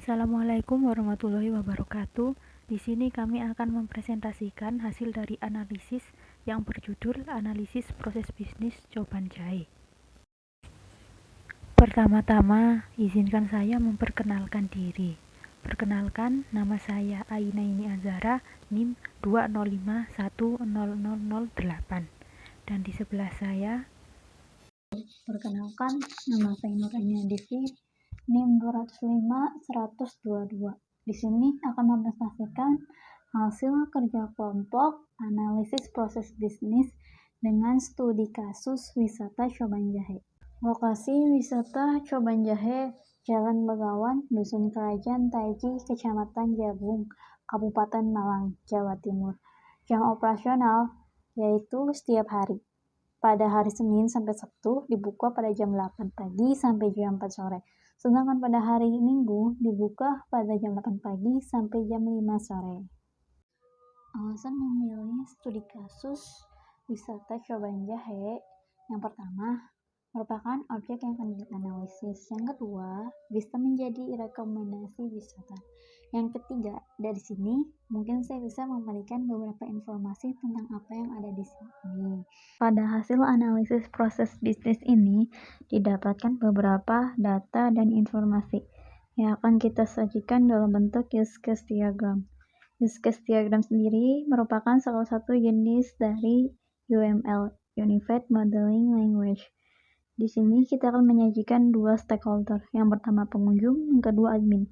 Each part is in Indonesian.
Assalamualaikum warahmatullahi wabarakatuh. Di sini kami akan mempresentasikan hasil dari analisis yang berjudul Analisis Proses Bisnis Coban Jahe. Pertama-tama, izinkan saya memperkenalkan diri. Perkenalkan, nama saya Ainaini Azhara, NIM 205100008. Dan di sebelah saya, perkenalkan, nama saya Nurani Divi, NIM 205-122. Di sini akan mempresentasikan hasil kerja kelompok analisis proses bisnis dengan studi kasus wisata Coban Jahe. Lokasi wisata Coban Jahe, Jalan Begawan, Dusun Kerajaan Taji, Kecamatan Jabung, Kabupaten Malang, Jawa Timur. Jam operasional yaitu setiap hari. Pada hari Senin sampai Sabtu dibuka pada jam 8 pagi sampai jam 4 sore. Sedangkan pada hari Minggu dibuka pada jam 8 pagi sampai jam 5 sore. Alasan memilih studi kasus wisata Coban Jahe, yang pertama, merupakan objek yang akan dianalisis. Yang kedua, bisa menjadi rekomendasi wisata. Yang ketiga, dari sini mungkin saya bisa memberikan beberapa informasi tentang apa yang ada di sini. Pada hasil analisis proses bisnis ini didapatkan beberapa data dan informasi yang akan kita sajikan dalam bentuk use case diagram. Use case diagram sendiri merupakan salah satu jenis dari UML, Unified Modeling Language. Di sini kita akan menyajikan dua stakeholder, yang pertama pengunjung, yang kedua admin.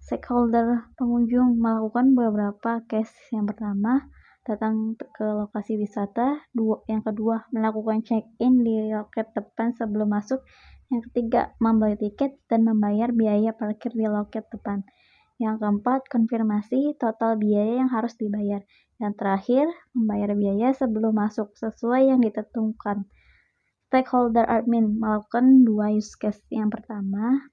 Stakeholder pengunjung melakukan beberapa case. Yang pertama, datang ke lokasi wisata. Yang kedua, melakukan check-in di loket depan sebelum masuk. Yang ketiga, membeli tiket dan membayar biaya parkir di loket depan. Yang keempat, konfirmasi total biaya yang harus dibayar. Yang terakhir, membayar biaya sebelum masuk sesuai yang ditentukan. Stakeholder admin melakukan dua use case. Yang pertama,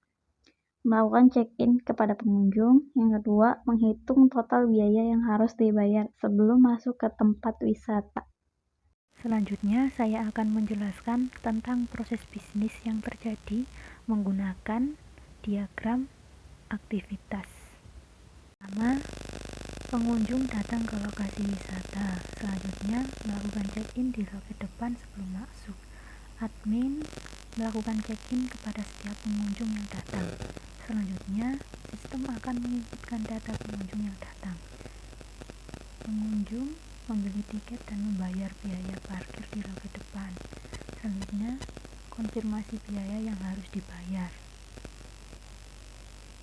melakukan check-in kepada pengunjung. Yang kedua, menghitung total biaya yang harus dibayar sebelum masuk ke tempat wisata. Selanjutnya, saya akan menjelaskan tentang proses bisnis yang terjadi menggunakan diagram aktivitas. Pertama, pengunjung datang ke lokasi wisata. Selanjutnya, melakukan check-in di loket depan sebelum masuk. Admin melakukan check-in kepada setiap pengunjung yang datang. Selanjutnya, sistem akan menginputkan data pengunjung yang datang. Pengunjung membeli tiket dan membayar biaya parkir di loket depan. Selanjutnya, konfirmasi biaya yang harus dibayar.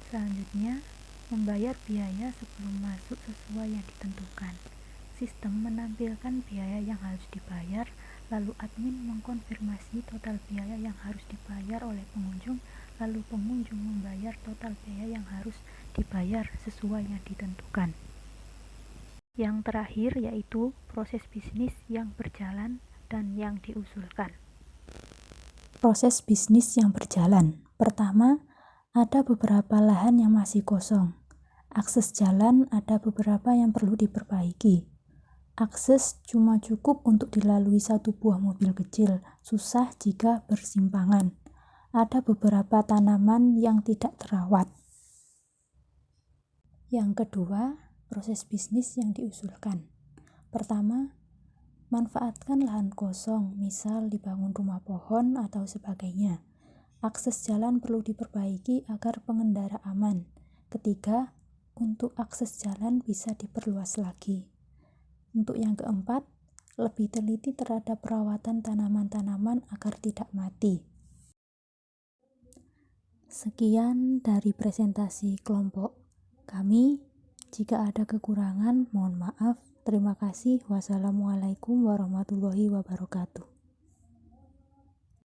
Selanjutnya, membayar biaya sebelum masuk sesuai yang ditentukan. Sistem menampilkan biaya yang harus dibayar, lalu admin mengkonfirmasi total biaya yang harus dibayar oleh pengunjung, lalu pengunjung membayar total biaya yang harus dibayar sesuai yang ditentukan. Yang terakhir yaitu proses bisnis yang berjalan dan yang diusulkan. Proses bisnis yang berjalan. Pertama, ada beberapa lahan yang masih kosong. Akses jalan ada beberapa yang perlu diperbaiki. Akses cuma cukup untuk dilalui satu buah mobil kecil, susah jika bersimpangan. Ada beberapa tanaman yang tidak terawat. Yang kedua, proses bisnis yang diusulkan. Pertama, manfaatkan lahan kosong, misal dibangun rumah pohon atau sebagainya. Akses jalan perlu diperbaiki agar pengendara aman. Ketiga, untuk akses jalan bisa diperluas lagi. Untuk yang keempat, lebih teliti terhadap perawatan tanaman-tanaman agar tidak mati. Sekian dari presentasi kelompok kami. Jika ada kekurangan, mohon maaf. Terima kasih. Wassalamualaikum warahmatullahi wabarakatuh.